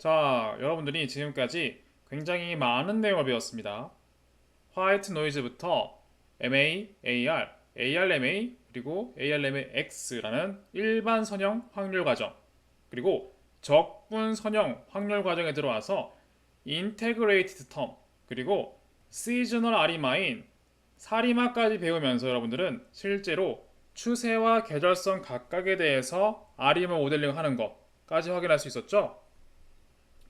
자, 여러분들이 지금까지 굉장히 많은 내용을 배웠습니다. 화이트 노이즈부터 MA, AR, ARMA, 그리고 ARMAX라는 일반 선형 확률 과정, 그리고 적분 선형 확률 과정에 들어와서 인테그레이티드 텀, 그리고 시즈널 아리마인, 사리마까지 배우면서 여러분들은 실제로 추세와 계절성 각각에 대해서 아리마 모델링 하는 것까지 확인할 수 있었죠?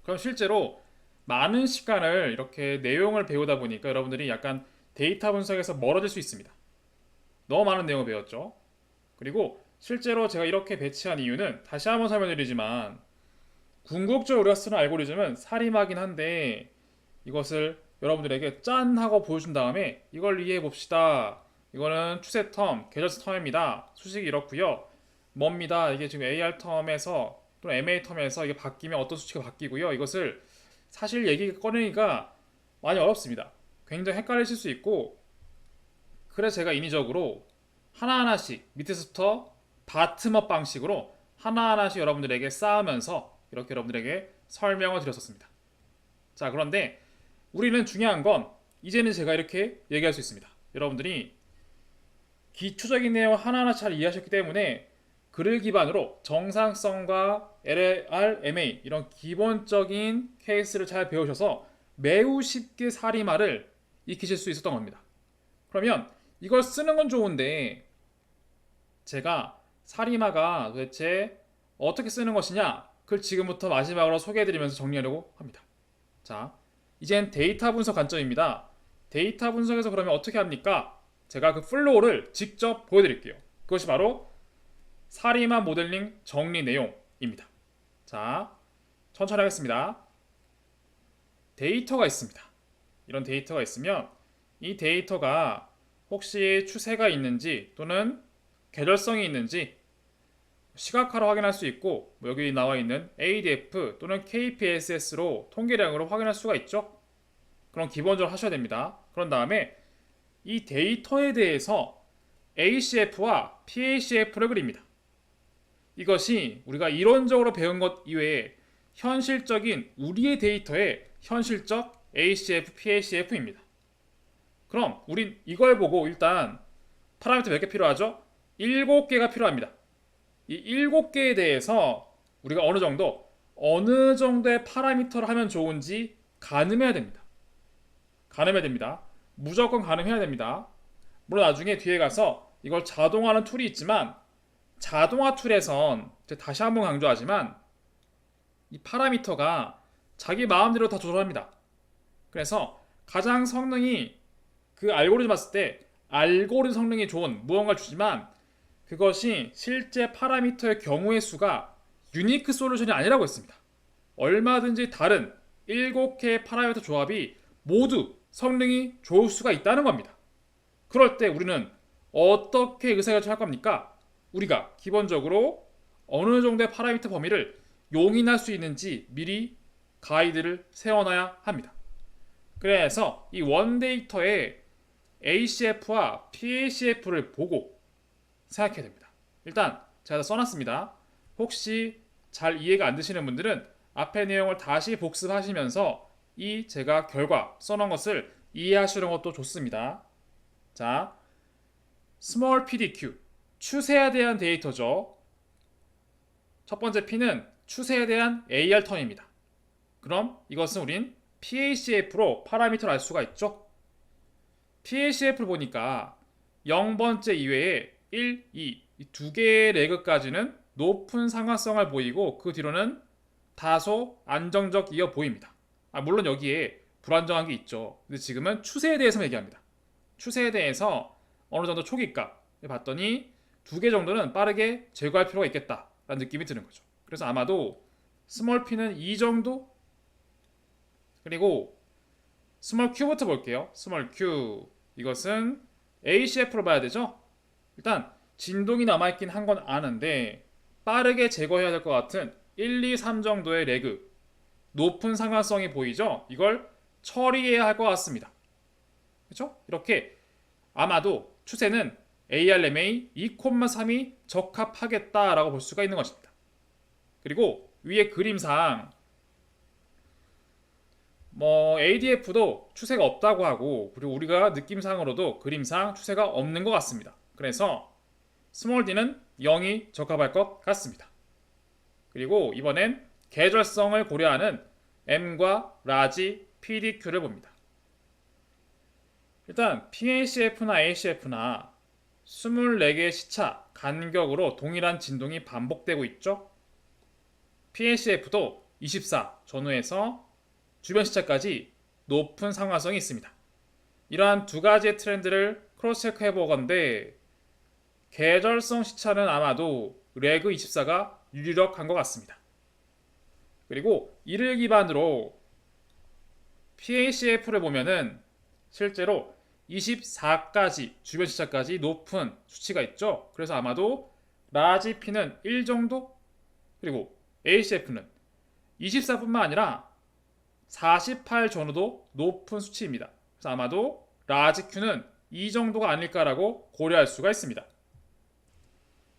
그럼 실제로 많은 시간을 이렇게 내용을 배우다 보니까 여러분들이 약간 데이터 분석에서 멀어질 수 있습니다. 너무 많은 내용을 배웠죠. 그리고 실제로 제가 이렇게 배치한 이유는 다시 한번 설명드리지만 궁극적으로 우리가 쓰는 알고리즘은 사림하긴 한데 이것을 여러분들에게 짠 하고 보여준 다음에 이걸 이해해 봅시다. 이거는 추세 텀, 계절성 텀입니다. 수식이 이렇고요. 뭡니다. 이게 지금 AR 텀에서 또는 MA 텀에서 이게 바뀌면 어떤 수치가 바뀌고요. 이것을 사실 얘기 꺼내기가 많이 어렵습니다. 굉장히 헷갈리실 수 있고 그래서 제가 인위적으로 하나하나씩 밑에서부터 바텀업 방식으로 하나하나씩 여러분들에게 쌓으면서 이렇게 여러분들에게 설명을 드렸었습니다. 자, 그런데 우리는 중요한 건 이제는 제가 이렇게 얘기할 수 있습니다. 여러분들이 기초적인 내용 하나하나 잘 이해하셨기 때문에 그를 기반으로 정상성과 LRMA 이런 기본적인 케이스를 잘 배우셔서 매우 쉽게 사리마를 익히실 수 있었던 겁니다. 그러면 이걸 쓰는 건 좋은데 제가 사리마가 도대체 어떻게 쓰는 것이냐 그걸 지금부터 마지막으로 소개해드리면서 정리하려고 합니다. 자, 이젠 데이터 분석 관점입니다. 데이터 분석에서 그러면 어떻게 합니까? 제가 그 플로우를 직접 보여드릴게요. 그것이 바로 사리마 모델링 정리 내용입니다. 자, 천천히 하겠습니다. 데이터가 있습니다. 이런 데이터가 있으면 이 데이터가 혹시 추세가 있는지 또는 계절성이 있는지 시각화로 확인할 수 있고 여기 나와 있는 ADF 또는 KPSS로 통계량으로 확인할 수가 있죠. 그럼 기본적으로 하셔야 됩니다. 그런 다음에 이 데이터에 대해서 ACF와 PACF를 그립니다. 이것이 우리가 이론적으로 배운 것 이외에 현실적인 우리의 데이터의 현실적 ACF, PACF입니다. 그럼 우린 이걸 보고 일단 파라미터 몇 개 필요하죠? 7개가 필요합니다. 이 7개에 대해서 우리가 어느 정도의 파라미터를 하면 좋은지 가늠해야 됩니다. 가늠해야 됩니다. 무조건 가늠해야 됩니다. 물론 나중에 뒤에 가서 이걸 자동화하는 툴이 있지만 자동화 툴에선 다시 한번 강조하지만 이 파라미터가 자기 마음대로 다 조절합니다. 그래서 가장 성능이 그 알고리즘 봤을 때 알고리즘 성능이 좋은 무언가를 주지만 그것이 실제 파라미터의 경우의 수가 유니크 솔루션이 아니라고 했습니다. 얼마든지 다른 7개의 파라미터 조합이 모두 성능이 좋을 수가 있다는 겁니다. 그럴 때 우리는 어떻게 의사결정할 겁니까? 우리가 기본적으로 어느 정도의 파라미터 범위를 용인할 수 있는지 미리 가이드를 세워놔야 합니다. 그래서 이 원데이터에 ACF와 PACF를 보고 생각해야 됩니다. 일단 제가 다 써놨습니다. 혹시 잘 이해가 안 되시는 분들은 앞의 내용을 다시 복습하시면서 이 제가 결과 써놓은 것을 이해하시는 것도 좋습니다. 자, Small PDQ 추세에 대한 데이터죠. 첫 번째 P는 추세에 대한 AR 텀입니다. 그럼 이것은 우린 PACF로 파라미터를 알 수가 있죠. PACF를 보니까 0번째 이외에 1, 2, 이 두 개의 레그까지는 높은 상관성을 보이고 그 뒤로는 다소 안정적이어 보입니다. 물론 여기에 불안정한 게 있죠. 근데 지금은 추세에 대해서 얘기합니다. 추세에 대해서 어느 정도 초기값 봤더니 두 개 정도는 빠르게 제거할 필요가 있겠다라는 느낌이 드는 거죠. 그래서 아마도 스몰 P는 이 정도. 그리고 스몰 Q부터 볼게요. 스몰 Q 이것은 ACF로 봐야 되죠. 일단 진동이 남아있긴 한 건 아는데 빠르게 제거해야 될 것 같은 1, 2, 3 정도의 레그 높은 상관성이 보이죠. 이걸 처리해야 할 것 같습니다. 그렇죠? 이렇게 아마도 추세는 ARMA 2,3이 적합하겠다라고 볼 수가 있는 것입니다. 그리고 위에 그림상 ADF도 추세가 없다고 하고, 그리고 우리가 느낌상으로도 그림상 추세가 없는 것 같습니다. 그래서 스몰 d는 0이 적합할 것 같습니다. 그리고 이번엔 계절성을 고려하는 M과 라지 PDQ를 봅니다. 일단 PACF나 ACF나 24개의 시차 간격으로 동일한 진동이 반복되고 있죠. PACF도 24 전후에서 주변 시차까지 높은 상관성이 있습니다. 이러한 두 가지의 트렌드를 크로스 체크 해보건데 계절성 시차는 아마도 레그 24가 유력한 것 같습니다. 그리고 이를 기반으로 PACF를 보면은 실제로 24까지 주변 시차까지 높은 수치가 있죠. 그래서 아마도 라지 P는 1 정도, 그리고 ACF는 24뿐만 아니라 48 전후도 높은 수치입니다. 그래서 아마도 라지 Q는 이 정도가 아닐까라고 고려할 수가 있습니다.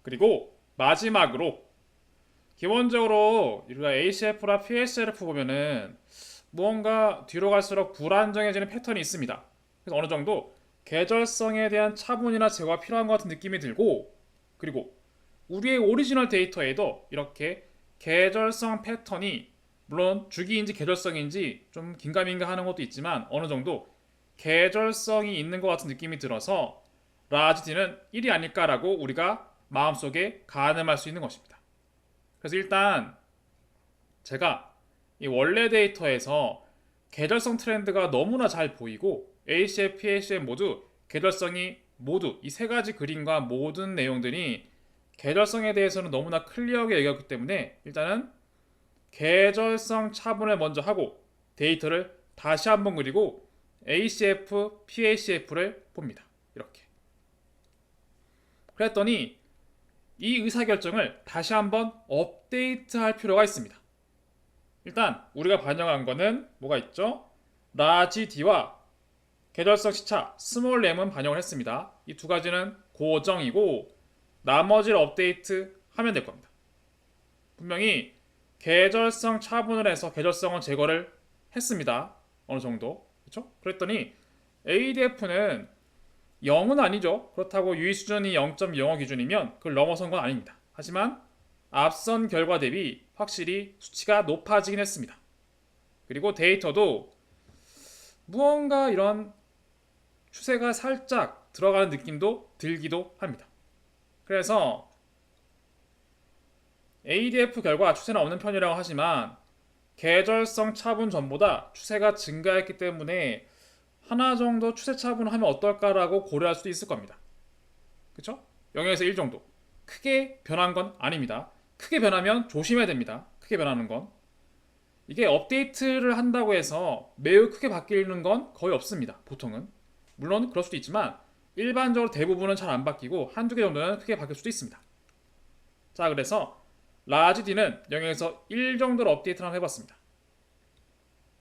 그리고 마지막으로 기본적으로 우리가 ACF나 PSLF 보면은 무언가 뒤로 갈수록 불안정해지는 패턴이 있습니다. 그래서 어느 정도 계절성에 대한 차분이나 제거가 필요한 것 같은 느낌이 들고, 그리고 우리의 오리지널 데이터에도 이렇게 계절성 패턴이 물론 주기인지 계절성인지 좀 긴가민가 하는 것도 있지만 어느 정도 계절성이 있는 것 같은 느낌이 들어서 라지 D는 1이 아닐까라고 우리가 마음속에 가늠할 수 있는 것입니다. 그래서 일단 제가 이 원래 데이터에서 계절성 트렌드가 너무나 잘 보이고 ACF, PACF 모두 계절성이 모두 이 세 가지 그림과 모든 내용들이 계절성에 대해서는 너무나 클리어하게 얘기하기 때문에 일단은 계절성 차분을 먼저 하고 데이터를 다시 한번 그리고 ACF, PACF를 봅니다. 이렇게. 그랬더니 이 의사결정을 다시 한번 업데이트할 필요가 있습니다. 일단 우리가 반영한 거는 뭐가 있죠? 라지 D와 계절성 시차 스몰 m은 반영을 했습니다. 이 두 가지는 고정이고 나머지를 업데이트 하면 될 겁니다. 분명히 계절성 차분을 해서 계절성은 제거를 했습니다. 어느 정도. 그렇죠? 그랬더니 ADF는 0은 아니죠. 그렇다고 유의 수준이 0.05 기준이면 그걸 넘어선 건 아닙니다. 하지만 앞선 결과 대비 확실히 수치가 높아지긴 했습니다. 그리고 데이터도 무언가 이런 추세가 살짝 들어가는 느낌도 들기도 합니다. 그래서 ADF 결과 추세는 없는 편이라고 하지만 계절성 차분 전보다 추세가 증가했기 때문에 하나 정도 추세 차분을 하면 어떨까라고 고려할 수도 있을 겁니다. 그쵸? 0에서 1 정도. 크게 변한 건 아닙니다. 크게 변하면 조심해야 됩니다. 크게 변하는 건. 이게 업데이트를 한다고 해서 매우 크게 바뀌는 건 거의 없습니다. 보통은. 물론 그럴 수도 있지만 일반적으로 대부분은 잘 안 바뀌고 한두 개 정도는 크게 바뀔 수도 있습니다. 자, 그래서 라지 D는 0에서 1 정도로 업데이트를 한번 해봤습니다.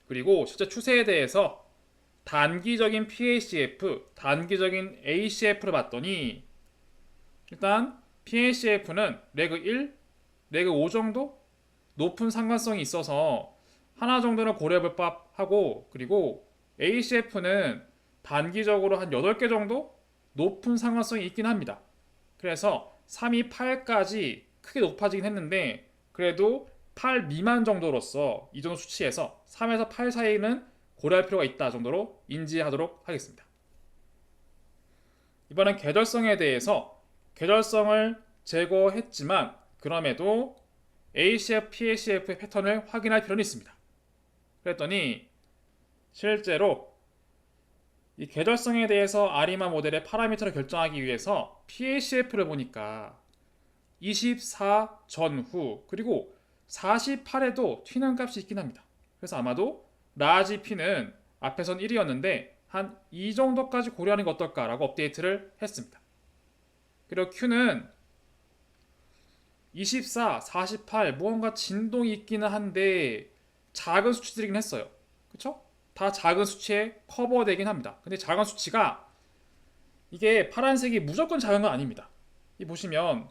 그리고 실제 추세에 대해서 단기적인 PACF, 단기적인 ACF를 봤더니 일단 PACF는 레그 1, 레그 5 정도 높은 상관성이 있어서 하나 정도는 고려해볼 법하고, 그리고 ACF는 단기적으로 한 8개 정도 높은 상관성이 있긴 합니다. 그래서 3, 2, 8까지 크게 높아지긴 했는데 그래도 8 미만 정도로서 이 정도 수치에서 3에서 8 사이는 고려할 필요가 있다 정도로 인지하도록 하겠습니다. 이번엔 계절성에 대해서 계절성을 제거했지만 그럼에도 ACF, PACF의 패턴을 확인할 필요는 있습니다. 그랬더니 실제로 이 계절성에 대해서 아리마 모델의 파라미터를 결정하기 위해서 PACF를 보니까 24 전후 그리고 48에도 튀는 값이 있긴 합니다. 그래서 아마도 라지 P는 앞에선 1이었는데 한 이 정도까지 고려하는 게 어떨까라고 업데이트를 했습니다. 그리고 Q는 24, 48 무언가 진동이 있기는 한데 작은 수치들이긴 했어요. 그쵸? 다 작은 수치에 커버되긴 합니다. 근데 작은 수치가 이게 파란색이 무조건 작은 건 아닙니다. 이 보시면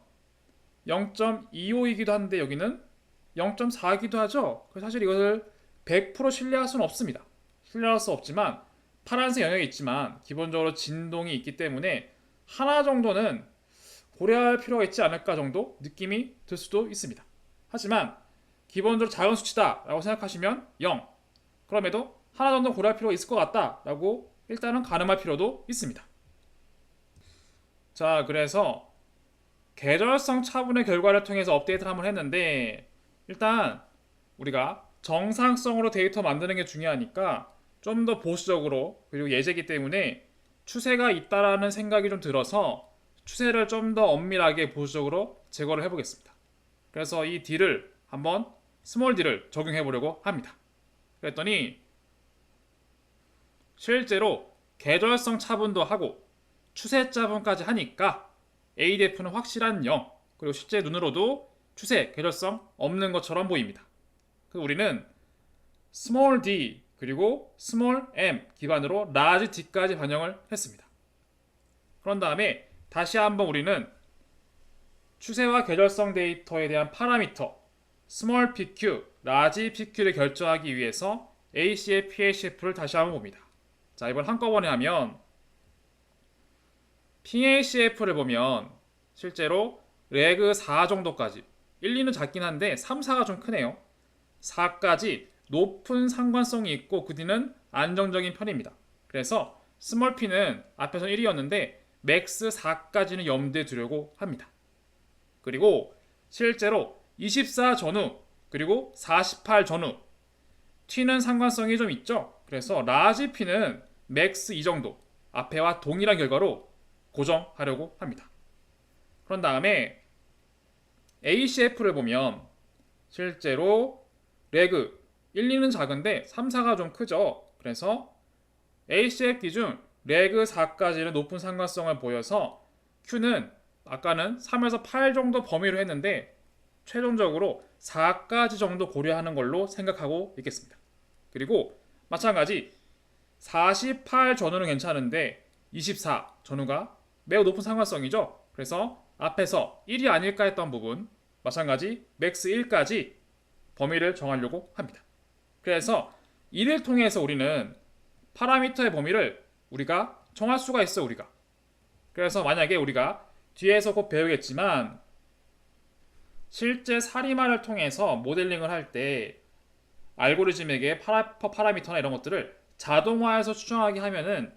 0.25이기도 한데 여기는 0.4기도 하죠. 그래서 사실 이것을 100% 신뢰할 수는 없습니다. 훈련할 수 없지만 파란색 영역이 있지만 기본적으로 진동이 있기 때문에 하나 정도는 고려할 필요가 있지 않을까 정도 느낌이 들 수도 있습니다. 하지만 기본적으로 작은 수치다 라고 생각하시면 0, 그럼에도 하나 정도 고려할 필요가 있을 것 같다 라고 일단은 가늠할 필요도 있습니다. 자, 그래서 계절성 차분의 결과를 통해서 업데이트를 한번 했는데, 일단 우리가 정상성으로 데이터 만드는 게 중요하니까 좀 더 보수적으로, 그리고 예제이기 때문에 추세가 있다라는 생각이 좀 들어서 추세를 좀 더 엄밀하게 보수적으로 제거를 해보겠습니다. 그래서 이 D를 한번 스몰 D를 적용해 보려고 합니다. 그랬더니 실제로 계절성 차분도 하고 추세 차분까지 하니까 ADF는 확실한 0, 그리고 실제 눈으로도 추세, 계절성 없는 것처럼 보입니다. 그래서 우리는 스몰 d 그리고 스몰 m 기반으로 라지 d까지 반영을 했습니다. 그런 다음에 다시 한번 우리는 추세와 계절성 데이터에 대한 파라미터 스몰 pq, 라지 pq를 결정하기 위해서 ACF, PACF를 다시 한번 봅니다. 자, 이번 한꺼번에 하면 PACF를 보면 실제로 레그 4 정도까지 1, 2는 작긴 한데 3, 4가 좀 크네요. 4까지 높은 상관성이 있고 그 뒤는 안정적인 편입니다. 그래서 스몰 p는 앞에서 1이었는데 맥스 4까지는 염두에 두려고 합니다. 그리고 실제로 24 전후 그리고 48 전후 t는 상관성이 좀 있죠. 그래서 라지 p는 맥스 2 정도 앞에와 동일한 결과로 고정하려고 합니다. 그런 다음에 ACF를 보면 실제로 레그 1, 2는 작은데 3, 4가 좀 크죠. 그래서 ACF 기준 레그 4까지는 높은 상관성을 보여서 Q는 아까는 3에서 8 정도 범위로 했는데 최종적으로 4까지 정도 고려하는 걸로 생각하고 있겠습니다. 그리고 마찬가지 48 전후는 괜찮은데 24 전후가 매우 높은 상관성이죠. 그래서 앞에서 1이 아닐까 했던 부분 마찬가지 맥스 1까지 범위를 정하려고 합니다. 그래서 이를 통해서 우리는 파라미터의 범위를 우리가 정할 수가 있어. 우리가 그래서 만약에 우리가 뒤에서 곧 배우겠지만 실제 사리마를 통해서 모델링을 할 때 알고리즘에게 파라미터나 이런 것들을 자동화해서 추정하게 하면은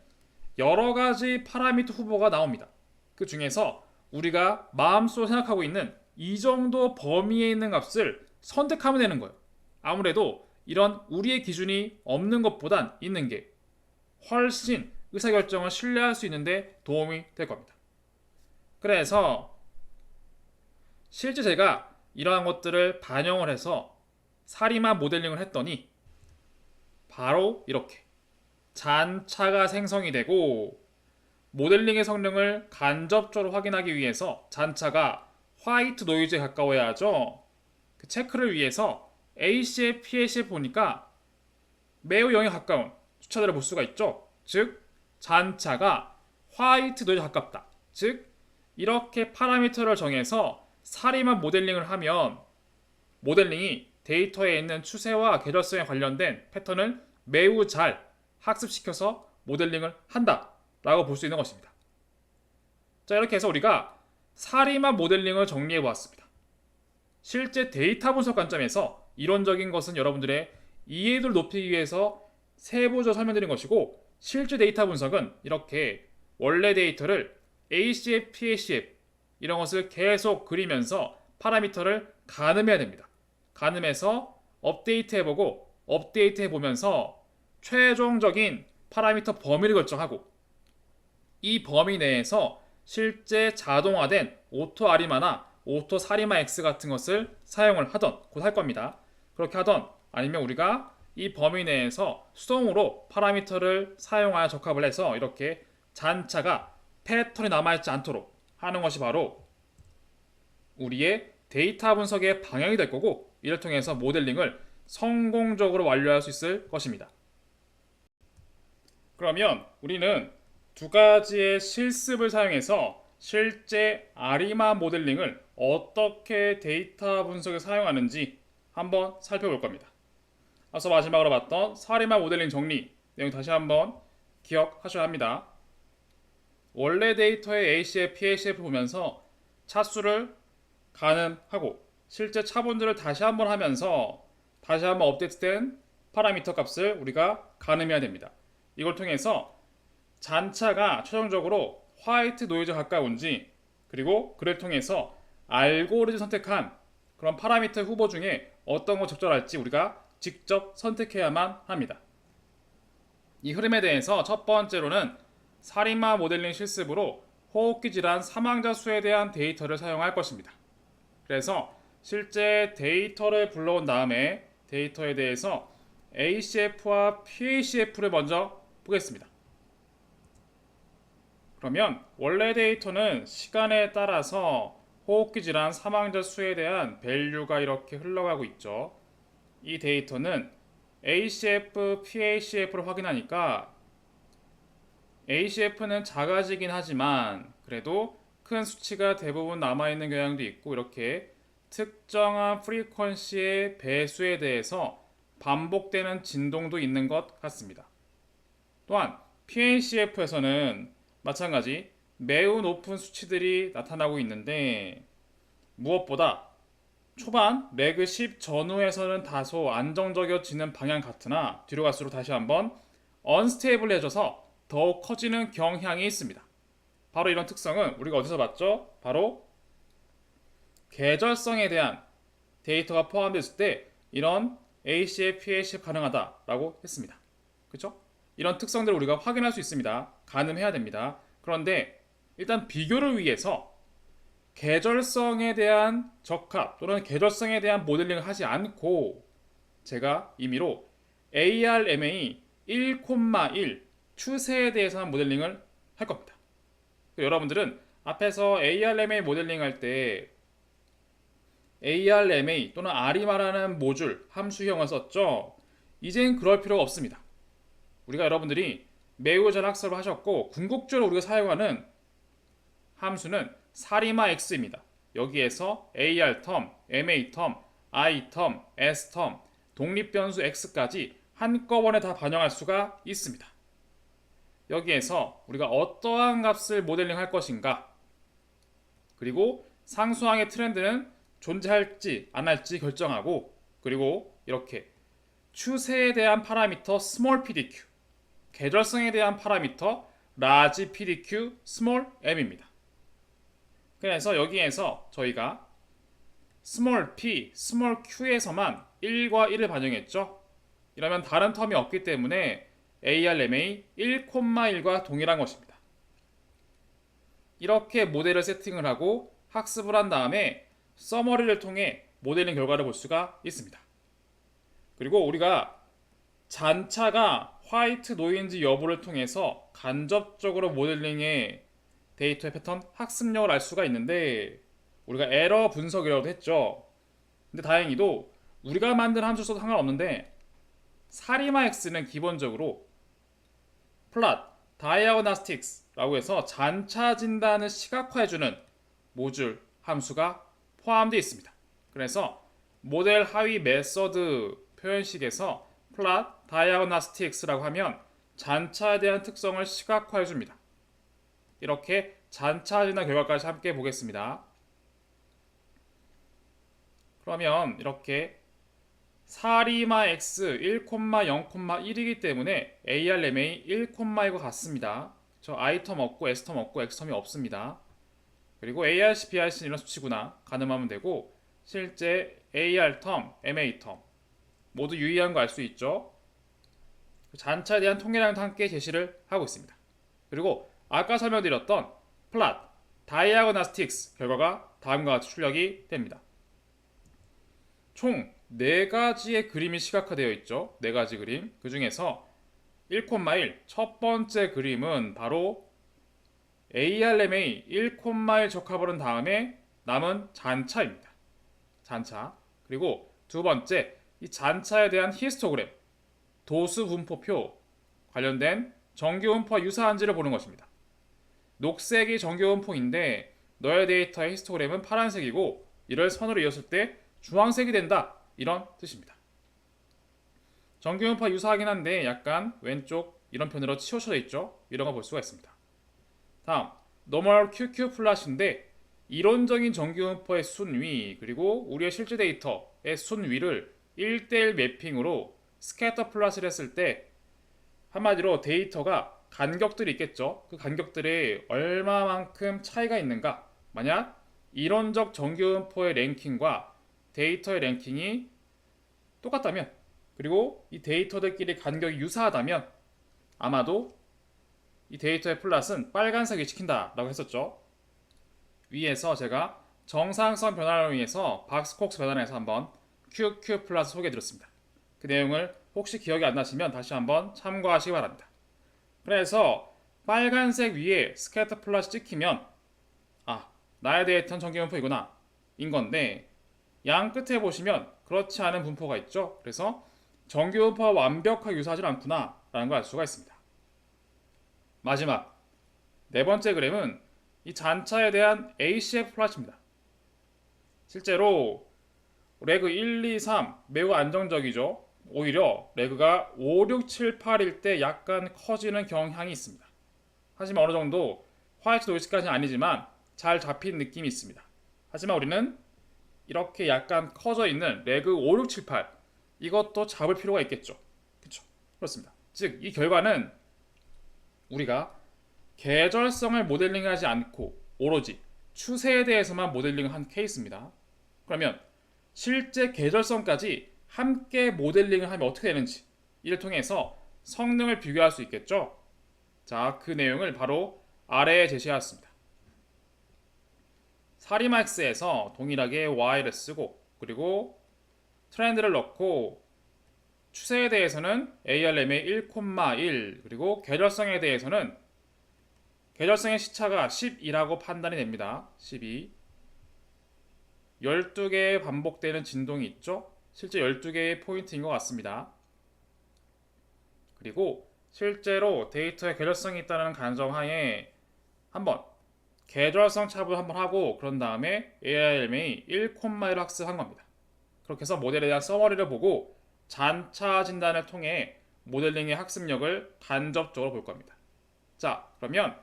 여러 가지 파라미터 후보가 나옵니다. 그 중에서 우리가 마음속으로 생각하고 있는 이 정도 범위에 있는 값을 선택하면 되는 거예요. 아무래도 이런 우리의 기준이 없는 것보단 있는 게 훨씬 의사결정을 신뢰할 수 있는데 도움이 될 겁니다. 그래서 실제 제가 이러한 것들을 반영을 해서 사리마 모델링을 했더니 바로 이렇게 잔차가 생성이 되고 모델링의 성능을 간접적으로 확인하기 위해서 잔차가 화이트 노이즈에 가까워야 하죠. 그 체크를 위해서 ACF, PACF 보니까 매우 0에 가까운 숫자들을 볼 수가 있죠. 즉 잔차가 화이트 노이즈에 가깝다. 즉 이렇게 파라미터를 정해서 사리마 모델링을 하면 모델링이 데이터에 있는 추세와 계절성에 관련된 패턴을 매우 잘 학습시켜서 모델링을 한다라고 볼 수 있는 것입니다. 자, 이렇게 해서 우리가 사리마 모델링을 정리해 보았습니다. 실제 데이터 분석 관점에서 이론적인 것은 여러분들의 이해도를 높이기 위해서 세부적으로 설명드린 것이고 실제 데이터 분석은 이렇게 원래 데이터를 ACF, PACF 이런 것을 계속 그리면서 파라미터를 가늠해야 됩니다. 가늠해서 업데이트 해보고 업데이트 해보면서 최종적인 파라미터 범위를 결정하고 이 범위 내에서 실제 자동화된 오토 아리마나 오토 사리마 X 같은 것을 사용을 하던 곧 할 겁니다. 그렇게 하던 아니면 우리가 이 범위 내에서 수동으로 파라미터를 사용하여 적합을 해서 이렇게 잔차가 패턴이 남아있지 않도록 하는 것이 바로 우리의 데이터 분석의 방향이 될 거고 이를 통해서 모델링을 성공적으로 완료할 수 있을 것입니다. 그러면 우리는 두 가지의 실습을 사용해서 실제 아리마 모델링을 어떻게 데이터 분석에 사용하는지 한번 살펴볼 겁니다. 앞서 마지막으로 봤던 사리마 모델링 정리 내용 다시 한번 기억하셔야 합니다. 원래 데이터의 ACF, PACF 보면서 차수를 가늠하고 실제 차분들을 다시 한번 하면서 다시 한번 업데이트된 파라미터 값을 우리가 가늠해야 됩니다. 이걸 통해서 잔차가 최종적으로 화이트 노이즈 가까운지, 그리고 그를 통해서 알고리즘 선택한 그런 파라미터 후보 중에 어떤 거 적절할지 우리가 직접 선택해야만 합니다. 이 흐름에 대해서 첫 번째로는 살인마 모델링 실습으로 호흡기 질환 사망자 수에 대한 데이터를 사용할 것입니다. 그래서 실제 데이터를 불러온 다음에 데이터에 대해서 ACF와 PACF를 먼저 보겠습니다. 그러면 원래 데이터는 시간에 따라서 호흡기 질환 사망자 수에 대한 밸류가 이렇게 흘러가고 있죠. 이 데이터는 ACF, PACF를 확인하니까 ACF는 작아지긴 하지만 그래도 큰 수치가 대부분 남아있는 경향도 있고, 이렇게 특정한 프리퀀시의 배수에 대해서 반복되는 진동도 있는 것 같습니다. 또한 PACF에서는 마찬가지 매우 높은 수치들이 나타나고 있는데, 무엇보다 초반 레그 10 전후에서는 다소 안정적이어지는 방향 같으나 뒤로 갈수록 다시 한번 언스테이블해져서 더욱 커지는 경향이 있습니다. 바로 이런 특성은 우리가 어디서 봤죠? 바로 계절성에 대한 데이터가 포함됐을 때 이런 ACF, PACF 가능하다라고 했습니다. 그렇죠? 이런 특성들을 우리가 확인할 수 있습니다. 가늠해야 됩니다. 그런데 일단 비교를 위해서 계절성에 대한 적합 또는 계절성에 대한 모델링을 하지 않고 제가 임의로 ARMA 1,1 추세에 대해서만 모델링을 할 겁니다. 여러분들은 앞에서 ARMA 모델링 할 때 ARMA 또는 R이 말하는 모듈 함수형을 썼죠. 이젠 그럴 필요가 없습니다. 우리가 여러분들이 매우 잘 학습을 하셨고 궁극적으로 우리가 사용하는 함수는 사리마 x입니다. 여기에서 AR 텀, MA 텀, I 텀, S 텀, 독립변수 x까지 한꺼번에 다 반영할 수가 있습니다. 여기에서 우리가 어떠한 값을 모델링 할 것인가, 그리고 상수항의 트렌드는 존재할지 안 할지 결정하고, 그리고 이렇게 추세에 대한 파라미터 small pdq, 계절성에 대한 파라미터 large pdq small m입니다. 그래서 여기에서 저희가 small p, small q에서만 1과 1을 반영했죠. 이러면 다른 텀이 없기 때문에 ARMA 1,1과 동일한 것입니다. 이렇게 모델을 세팅을 하고 학습을 한 다음에 서머리를 통해 모델링 결과를 볼 수가 있습니다. 그리고 우리가 잔차가 화이트 노이즈 여부를 통해서 간접적으로 모델링의 데이터의 패턴 학습력을 알 수가 있는데, 우리가 에러 분석이라고도 했죠. 근데 다행히도 우리가 만든 함수 써도 상관없는데 사리마 x는 기본적으로 플랫 다이아고나스틱스라고 해서 잔차 진단을 시각화해주는 모듈 함수가 포함되어 있습니다. 그래서 모델 하위 메서드 표현식에서 플랫 다이아고나스틱스라고 하면 잔차에 대한 특성을 시각화해줍니다. 이렇게 잔차 진단 결과까지 함께 보겠습니다. 그러면 이렇게 사리마 x 1,0,1이기 때문에 ARMA 1,1과 같습니다. 저 I텀 없고 S텀 없고 X텀이 없습니다. 그리고 ARC, BRC는 이런 수치구나 가늠하면 되고, 실제 AR텀, MA텀 모두 유의한 거 알 수 있죠. 잔차에 대한 통계량도 함께 제시를 하고 있습니다. 그리고 아까 설명드렸던 플랫 다이아고나스틱스 결과가 다음과 같이 출력이 됩니다. 총 4가지의 그림이 시각화되어 있죠. 4가지 그림. 그 중에서 1,1 첫 번째 그림은 바로 ARMA 1,1 적합을 한 다음에 남은 잔차입니다. 잔차. 그리고 두 번째, 이 잔차에 대한 히스토그램, 도수 분포표 관련된 정규 분포와 유사한지를 보는 것입니다. 녹색이 정규 분포인데 너의 데이터의 히스토그램은 파란색이고 이를 선으로 이었을 때 주황색이 된다, 이런 뜻입니다. 정규분포 유사하긴 한데 약간 왼쪽 이런 편으로 치우쳐져 있죠. 이런 거 볼 수가 있습니다. 다음 normal QQ 플랫인데 이론적인 정규분포의 순위 그리고 우리의 실제 데이터의 순위를 1대1 매핑으로 스캐터 플랫을 했을 때 한마디로 데이터가 간격들이 있겠죠. 그 간격들이 얼마만큼 차이가 있는가. 만약 이론적 정규분포의 랭킹과 데이터의 랭킹이 똑같다면 그리고 이 데이터들끼리 간격이 유사하다면 아마도 이 데이터의 플랫은 빨간색이 찍힌다 라고 했었죠. 위에서 제가 정상성 변화를 위해서 박스콕스 변환해서 한번 QQ 플러스 소개해드렸습니다. 그 내용을 혹시 기억이 안 나시면 다시 한번 참고하시기 바랍니다. 그래서 빨간색 위에 스캐터 플러스 찍히면 나의 데이터는 정규분포이구나 인 건데 양 끝에 보시면 그렇지 않은 분포가 있죠. 그래서 정규분포와 완벽하게 유사하지 않구나 라는 걸 알 수가 있습니다. 마지막 네 번째 그램은 이 잔차에 대한 ACF 플랫입니다. 실제로 레그 1, 2, 3 매우 안정적이죠. 오히려 레그가 5, 6, 7, 8일 때 약간 커지는 경향이 있습니다. 하지만 어느 정도 화이트 노이즈까지는 아니지만 잘 잡힌 느낌이 있습니다. 하지만 우리는 이렇게 약간 커져 있는 레그 5, 6, 7, 8 이것도 잡을 필요가 있겠죠. 그렇죠? 그렇습니다. 즉 이 결과는 우리가 계절성을 모델링하지 않고 오로지 추세에 대해서만 모델링을 한 케이스입니다. 그러면 실제 계절성까지 함께 모델링을 하면 어떻게 되는지 이를 통해서 성능을 비교할 수 있겠죠. 자, 그 내용을 바로 아래에 제시하였습니다. 사리막스에서 동일하게 Y를 쓰고 그리고 트렌드를 넣고 추세에 대해서는 ARM의 1,1 그리고 계절성에 대해서는 계절성의 시차가 12라고 판단이 됩니다. 12 12개의 반복되는 진동이 있죠. 실제 12개의 포인트인 것 같습니다. 그리고 실제로 데이터에 계절성이 있다는 가정하에 한번 계절성 차분을 한번 하고 그런 다음에 ARMA 1,1을 학습한 겁니다. 그렇게 해서 모델에 대한 서머리를 보고 잔차 진단을 통해 모델링의 학습력을 간접적으로 볼 겁니다. 자, 그러면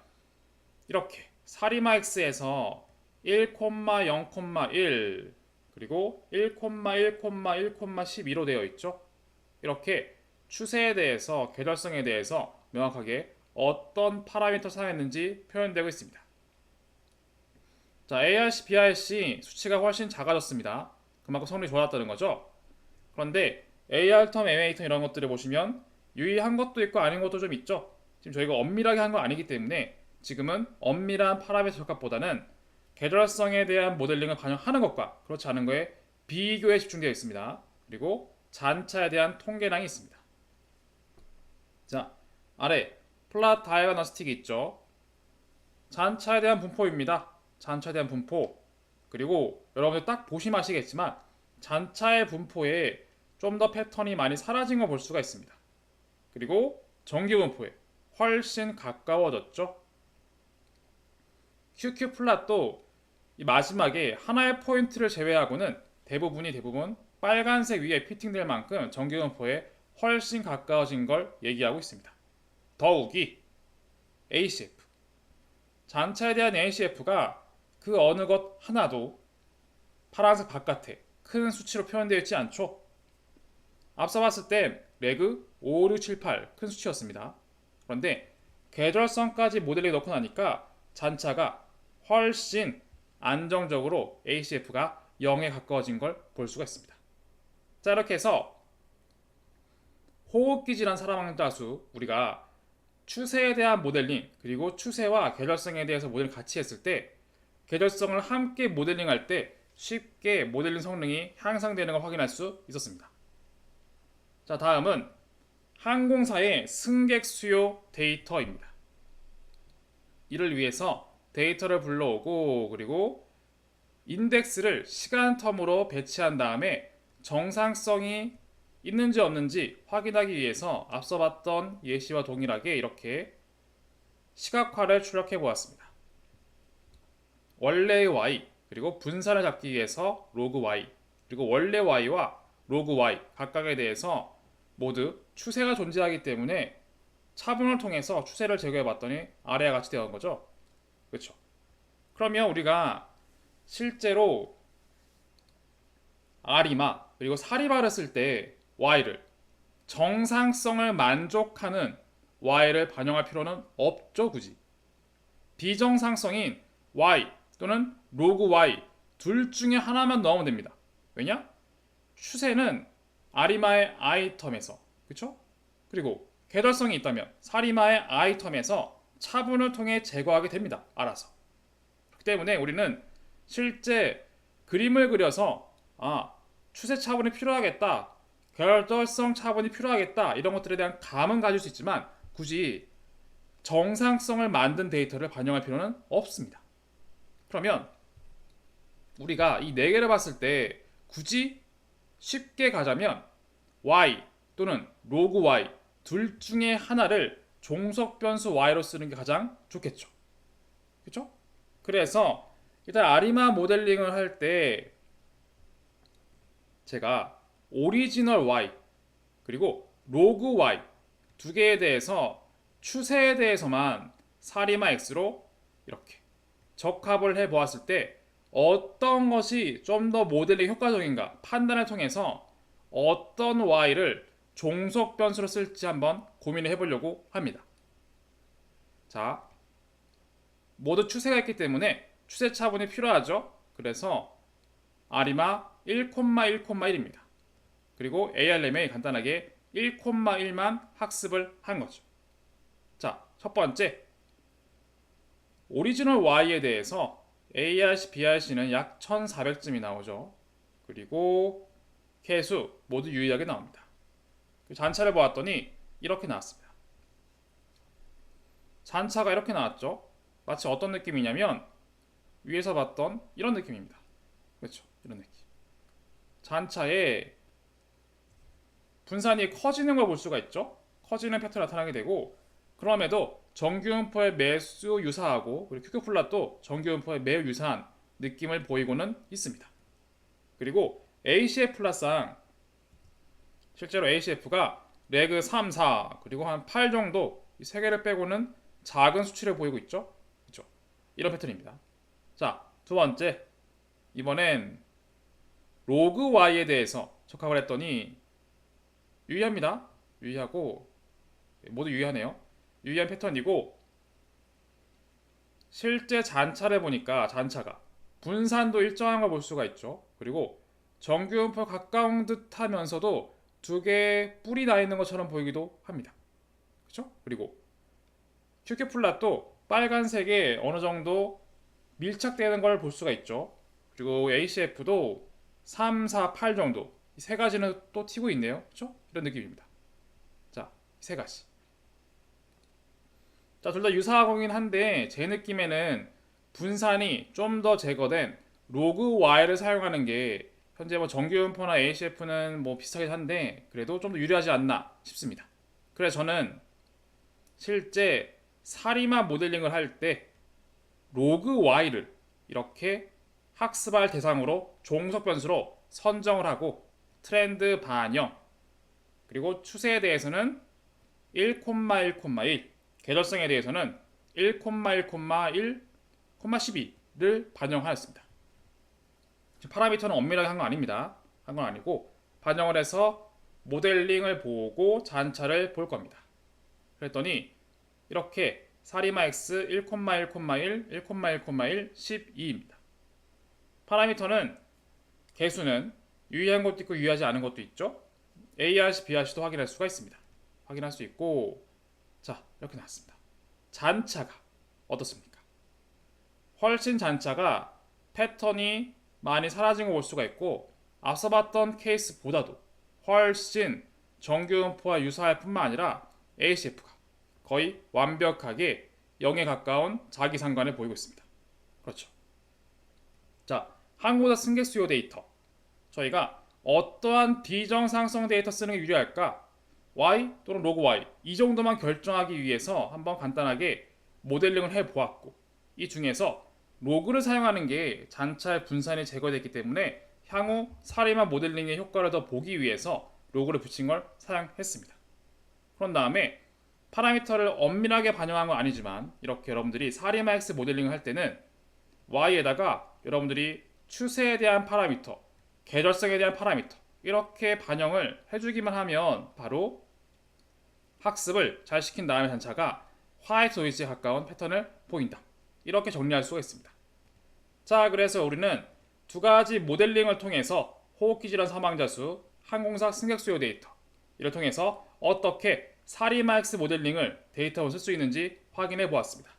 이렇게 사리마엑스에서 1,0,1 그리고 1,1,1,12로 되어 있죠. 이렇게 추세에 대해서 계절성에 대해서 명확하게 어떤 파라미터 사용했는지 표현되고 있습니다. 자, ARC, BRC 수치가 훨씬 작아졌습니다. 그만큼 성능이 좋아졌다는 거죠. 그런데 AR 텀, MA 텀 이런 것들을 보시면 유의한 것도 있고 아닌 것도 좀 있죠. 지금 저희가 엄밀하게 한 건 아니기 때문에 지금은 엄밀한 파라미터 적합보다는 계절성에 대한 모델링을 반영하는 것과 그렇지 않은 거에 비교에 집중되어 있습니다. 그리고 잔차에 대한 통계량이 있습니다. 자, 아래 플랫 다이아그노스틱이 있죠. 잔차에 대한 분포입니다. 잔차에 대한 분포. 그리고 여러분들 딱 보시면 아시겠지만 잔차의 분포에 좀 더 패턴이 많이 사라진 걸 볼 수가 있습니다. 그리고 정규 분포에 훨씬 가까워졌죠. QQ 플랫도 이 마지막에 하나의 포인트를 제외하고는 대부분 빨간색 위에 피팅될 만큼 정규 분포에 훨씬 가까워진 걸 얘기하고 있습니다. 더욱이 ACF 잔차에 대한 ACF가 그 어느 것 하나도 파란색 바깥에 큰 수치로 표현되어 있지 않죠. 앞서 봤을 때 레그 5, 6, 7, 8 큰 수치였습니다. 그런데 계절성까지 모델링 넣고 나니까 잔차가 훨씬 안정적으로 ACF가 0에 가까워진 걸 볼 수가 있습니다. 자, 이렇게 해서 호흡기 질환 사망 다수 우리가 추세에 대한 모델링 그리고 추세와 계절성에 대해서 모델링 같이 했을 때 계절성을 함께 모델링할 때 쉽게 모델링 성능이 향상되는 걸 확인할 수 있었습니다. 자, 다음은 항공사의 승객 수요 데이터입니다. 이를 위해서 데이터를 불러오고 그리고 인덱스를 시간 텀으로 배치한 다음에 정상성이 있는지 없는지 확인하기 위해서 앞서 봤던 예시와 동일하게 이렇게 시각화를 출력해 보았습니다. 원래의 y 그리고 분산을 잡기 위해서 로그 y 그리고 원래 y와 로그 y 각각에 대해서 모두 추세가 존재하기 때문에 차분을 통해서 추세를 제거해 봤더니 아래와 같이 되는 거죠. 그렇죠? 그러면 우리가 실제로 아리마 그리고 사리마를 쓸 때 Y를 정상성을 만족하는 Y를 반영할 필요는 없죠, 굳이. 비정상성인 Y 또는 로그 Y 둘 중에 하나만 넣으면 됩니다. 왜냐? 추세는 아리마의 아이텀에서, 그쵸? 그리고 계절성이 있다면 사리마의 아이텀에서 차분을 통해 제거하게 됩니다. 알아서. 그렇기 때문에 우리는 실제 그림을 그려서 추세 차분이 필요하겠다, 계절성 차분이 필요하겠다 이런 것들에 대한 감은 가질 수 있지만 굳이 정상성을 만든 데이터를 반영할 필요는 없습니다. 그러면 우리가 이 네 개를 봤을 때 굳이 쉽게 가자면 y 또는 로그 y 둘 중에 하나를 종속 변수 y로 쓰는 게 가장 좋겠죠. 그렇죠? 그래서 일단 아리마 모델링을 할 때 제가 오리지널 y 그리고 로그 y 두 개에 대해서 추세에 대해서만 사리마 x로 이렇게 적합을 해 보았을 때 어떤 것이 좀 더 모델링 효과적인가 판단을 통해서 어떤 y를 종속 변수로 쓸지 한번 고민을 해보려고 합니다. 자, 모두 추세가 있기 때문에 추세 차분이 필요하죠. 그래서 아리마 1,1,1입니다. 그리고 ARM에 간단하게 1,1만 학습을 한 거죠. 자, 첫 번째 오리지널 Y에 대해서 ARC, BRC는 약 1400쯤이 나오죠. 그리고 개수 모두 유의하게 나옵니다. 잔차를 보았더니 이렇게 나왔습니다. 잔차가 이렇게 나왔죠. 마치 어떤 느낌이냐면 위에서 봤던 이런 느낌입니다. 그렇죠? 이런 느낌. 잔차에 분산이 커지는 걸 볼 수가 있죠. 커지는 패턴이 나타나게 되고 그럼에도 정규분포의 매수 유사하고 그리고 QQ 플랫도 정규분포의 매우 유사한 느낌을 보이고는 있습니다. 그리고 ACF 플랫상 실제로 ACF가 레그 3, 4 그리고 한 8 정도 이 세 개를 빼고는 작은 수치를 보이고 있죠. 그렇죠? 이런 패턴입니다. 자, 두 번째 이번엔 로그 Y에 대해서 적합을 했더니 유의합니다. 유의하고 모두 유의하네요. 유의한 패턴이고 실제 잔차를 보니까 잔차가 분산도 일정한 걸 볼 수가 있죠. 그리고 정규분포 가까운 듯 하면서도 두 개의 뿔이 나 있는 것처럼 보이기도 합니다. 그렇죠? 그리고 QQ 플랫도 빨간색에 어느 정도 밀착되는 걸 볼 수가 있죠. 그리고 ACF도 3, 4, 8 정도 이 세 가지는 또 튀고 있네요. 그렇죠? 이런 느낌입니다. 자, 세 가지. 자, 둘 다 유사하긴 한데 제 느낌에는 분산이 좀 더 제거된 로그 Y를 사용하는 게 현재 뭐 정규분포나 ACF는 뭐 비슷하긴 한데 그래도 좀 더 유리하지 않나 싶습니다. 그래서 저는 실제 사리마 모델링을 할 때 로그 Y를 이렇게 학습할 대상으로 종속 변수로 선정을 하고 트렌드 반영 그리고 추세에 대해서는 1,1,1 계절성에 대해서는 1,1,1, 12를 반영하였습니다. 파라미터는 엄밀하게 한 건 아닙니다. 한 건 아니고 반영을 해서 모델링을 보고 잔차를 볼 겁니다. 그랬더니 이렇게 사리마 x 1,1,1, 1,1,1, 12입니다. 파라미터는 개수는 유의한 것도 있고 유의하지 않은 것도 있죠. ARC, BRC도 확인할 수가 있습니다. 확인할 수 있고 자, 이렇게 나왔습니다. 잔차가 어떻습니까? 훨씬 잔차가 패턴이 많이 사라진 걸 볼 수가 있고 앞서 봤던 케이스보다도 훨씬 정규분포와 유사할 뿐만 아니라 ACF가 거의 완벽하게 0에 가까운 자기상관을 보이고 있습니다. 그렇죠. 자, 항공사 승객 수요 데이터 저희가 어떠한 비정상성 데이터 쓰는 게 유리할까? Y 또는 로그 Y 이 정도만 결정하기 위해서 한번 간단하게 모델링을 해보았고 이 중에서 로그를 사용하는 게 잔차의 분산이 제거됐기 때문에 향후 사리마 모델링의 효과를 더 보기 위해서 로그를 붙인 걸 사용했습니다. 그런 다음에 파라미터를 엄밀하게 반영한 건 아니지만 이렇게 여러분들이 4리마X 모델링을 할 때는 Y에다가 여러분들이 추세에 대한 파라미터, 계절성에 대한 파라미터 이렇게 반영을 해주기만 하면 바로 학습을 잘 시킨 다음에 단차가 화이트 노이즈에 가까운 패턴을 보인다. 이렇게 정리할 수가 있습니다. 자, 그래서 우리는 두 가지 모델링을 통해서 호흡기 질환 사망자 수, 항공사 승객 수요 데이터 이를 통해서 어떻게 4리마X 모델링을 데이터로 쓸 수 있는지 확인해 보았습니다.